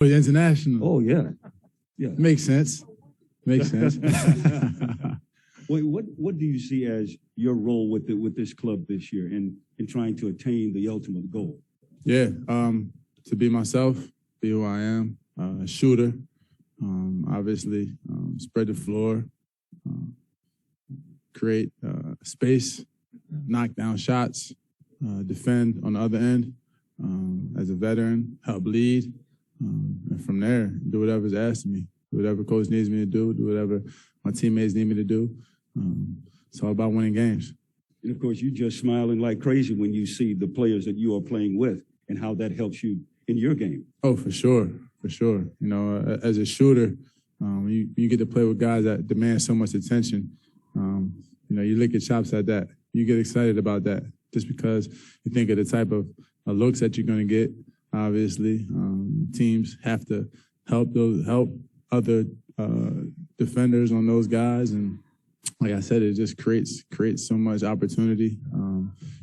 For the international. Oh, yeah. Yeah. Makes sense. Makes sense. Wait, what do you see as your role with this club this year in trying to attain the ultimate goal? Yeah, to be myself, be who I am, a shooter, obviously spread the floor, create space, knock down shots, defend on the other end, as a veteran, help lead, and from there, do whatever's asked of me, do whatever coach needs me to do whatever my teammates need me to do. It's all about winning games. And of course, you just smiling like crazy when you see the players that you are playing with and how that helps you in your game. Oh, for sure, for sure. You know, as a shooter, you get to play with guys that demand so much attention. You know, you lick your chops at that. You get excited about that just because you think of the type of looks that you're going to get. Obviously, teams have to help other defenders on those guys, and like I said, it just creates so much opportunity,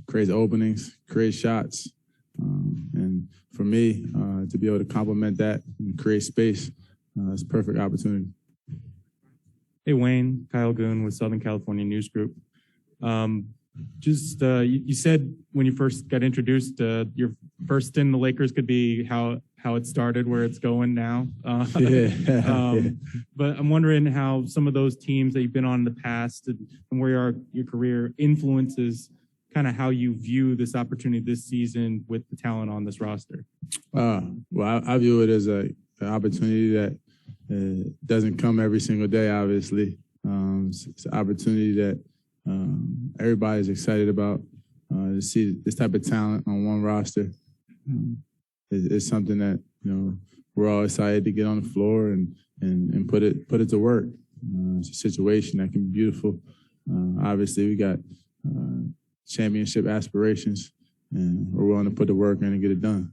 creates openings, creates shots, and for me to be able to complement that and create space, it's a perfect opportunity. Hey Wayne, Kyle Goon with Southern California News Group. You said when you first got introduced, your first stint in the Lakers could be how it started, where it's going now. But I'm wondering how some of those teams that you've been on in the past and where your career influences kind of how you view this opportunity this season with the talent on this roster. Well, I view it as an opportunity that doesn't come every single day, obviously. It's an opportunity that everybody's excited about. To see this type of talent on one roster is something that, you know, we're all excited to get on the floor and put it to work. It's a situation that can be beautiful. Obviously, we got championship aspirations, and we're willing to put the work in and get it done.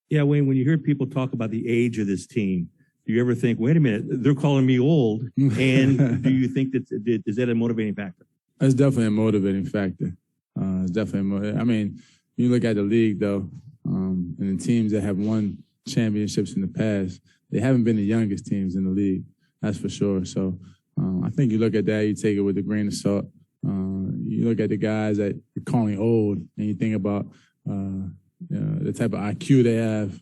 Yeah, Wayne, when you hear people talk about the age of this team, do you ever think, wait a minute, they're calling me old? And do you think is that a motivating factor? That's definitely a motivating factor. It's definitely I mean, you look at the league, though, and the teams that have won championships in the past, they haven't been the youngest teams in the league, that's for sure. So I think you look at that, you take it with a grain of salt. You look at the guys that you're calling old, and you think about the type of IQ they have,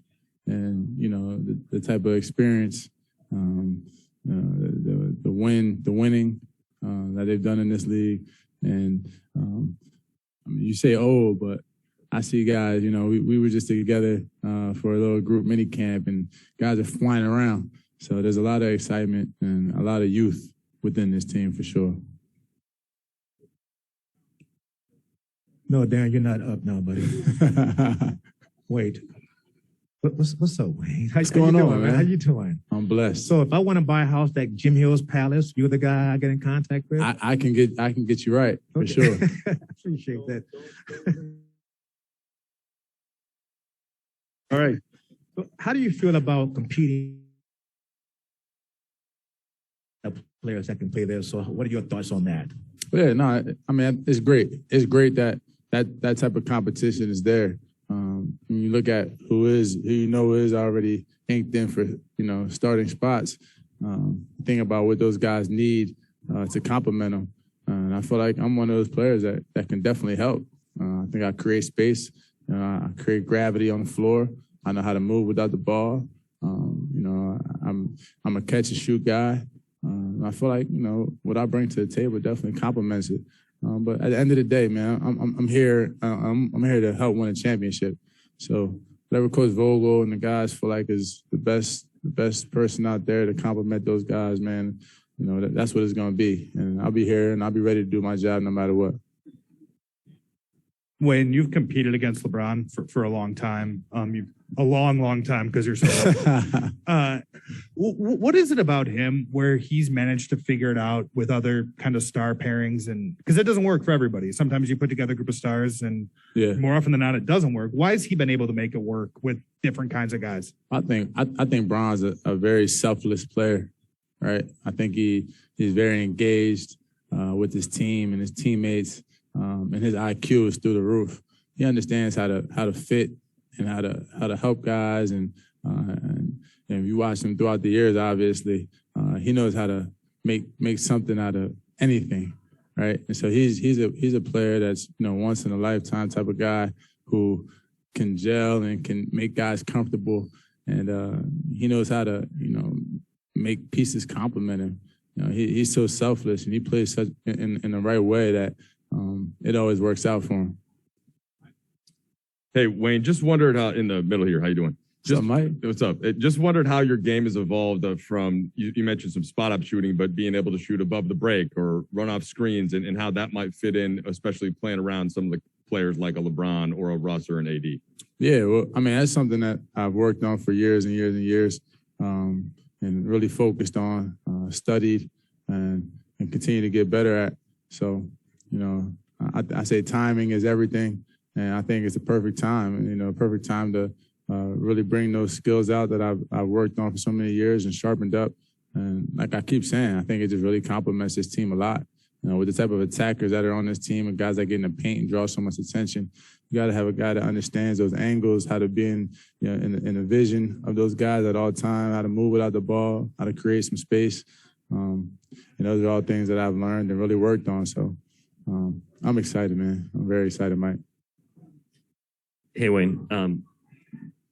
and you know the type of experience, the winning that they've done in this league. And I mean, you say old, but I see guys. You know, we were just together for a little group mini camp, and guys are flying around. So there's a lot of excitement and a lot of youth within this team for sure. No, Darren, you're not up now, buddy. Wait. What's up, Wayne? What's going on, man? How you doing? I'm blessed. So if I want to buy a house at Jim Hill's Palace, you're the guy I get in contact with? I can get you right, for sure. Appreciate that. All right. So how do you feel about competing players that can play there? So what are your thoughts on that? Yeah, no, I mean, it's great. It's great that type of competition is there. When you look at who you know is already inked in for, you know, starting spots, think about what those guys need to complement them. And I feel like I'm one of those players that can definitely help. I think I create space. I create gravity on the floor. I know how to move without the ball. You know, I'm a catch and shoot guy. I feel like, you know, what I bring to the table definitely complements it. But at the end of the day, man, I'm here. I'm here to help win a championship. So whatever Coach Vogel and the guys feel like is the best person out there to complement those guys, man, you know, that's what it's going to be. And I'll be here and I'll be ready to do my job no matter what. When you've competed against LeBron for a long time, a long time because you're so old. What is it about him where he's managed to figure it out with other kind of star pairings? And because it doesn't work for everybody. Sometimes you put together a group of stars and more often than not, it doesn't work. Why has he been able to make it work with different kinds of guys? I think Bron's a very selfless player, right? I think he's very engaged with his team and his teammates. And his IQ is through the roof. He understands how to fit and how to help guys and if you watch him throughout the years, obviously, he knows how to make something out of anything, right? And so he's a player that's once in a lifetime type of guy who can gel and can make guys comfortable, and he knows how to make pieces complement him. He's so selfless and he plays such in the right way that it always works out for him. Hey, Wayne, just wondered how in the middle here, how you doing? Just, Mike? What's up? Just wondered how your game has evolved from, you mentioned some spot up shooting, but being able to shoot above the break or run off screens and how that might fit in, especially playing around some of the players like a LeBron or a Russ or an AD. Yeah, well, I mean, that's something that I've worked on for years and years and years, and really focused on, studied, and continue to get better at. So, I say timing is everything, and I think it's a perfect time, perfect time to really bring those skills out that I've worked on for so many years and sharpened up. And like I keep saying, I think it just really complements this team a lot. With the type of attackers that are on this team and guys that get in the paint and draw so much attention, you got to have a guy that understands those angles, how to be in the vision of those guys at all time, how to move without the ball, how to create some space. And those are all things that I've learned and really worked on. So I'm excited, man. I'm very excited, Mike. Hey, Wayne.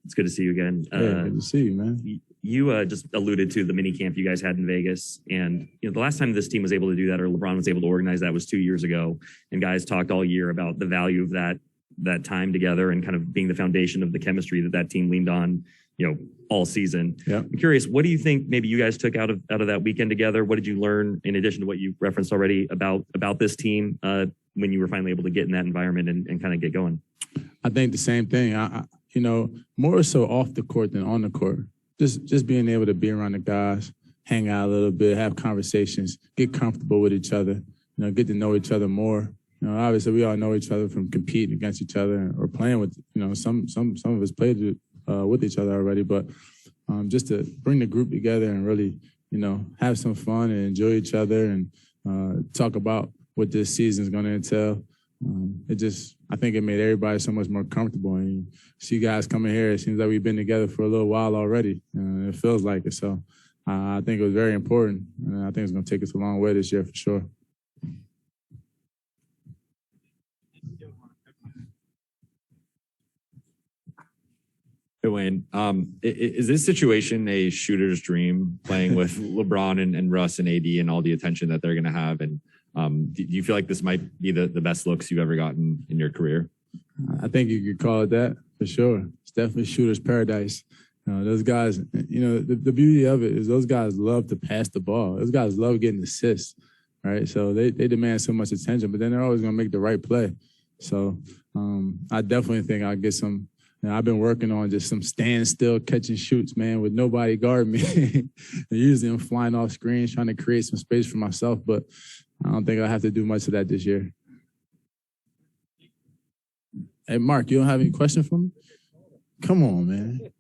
It's good to see you again. Good to see you, man. You just alluded to the mini camp you guys had in Vegas. And the last time this team was able to do that or LeBron was able to organize that was 2 years ago. And guys talked all year about the value of that time together and kind of being the foundation of the chemistry that team leaned on, all season. Yep. I'm curious, what do you think maybe you guys took out of that weekend together? What did you learn in addition to what you referenced already about this team when you were finally able to get in that environment and kind of get going? I think the same thing. More so off the court than on the court. Just being able to be around the guys, hang out a little bit, have conversations, get comfortable with each other, get to know each other more. Obviously we all know each other from competing against each other or playing with, some of us played with each other already, but just to bring the group together and really, have some fun and enjoy each other and talk about what this season is going to entail. I think it made everybody so much more comfortable. And you see guys coming here, it seems like we've been together for a little while already. It feels like it. So I think it was very important. And I think it's going to take us a long way this year for sure. Hey, Wayne, is this situation a shooter's dream, playing with LeBron and Russ and AD and all the attention that they're going to have? And do you feel like this might be the best looks you've ever gotten in your career? I think you could call it that for sure. It's definitely shooter's paradise. Those guys, the beauty of it is those guys love to pass the ball. Those guys love getting assists, right? So they demand so much attention, but then they're always going to make the right play. So I definitely think I'll get some. I've been working on just some standstill catch and shoots, man, with nobody guarding me. Usually I'm flying off screens, trying to create some space for myself, but I don't think I'll have to do much of that this year. Hey, Mark, you don't have any questions for me? Come on, man.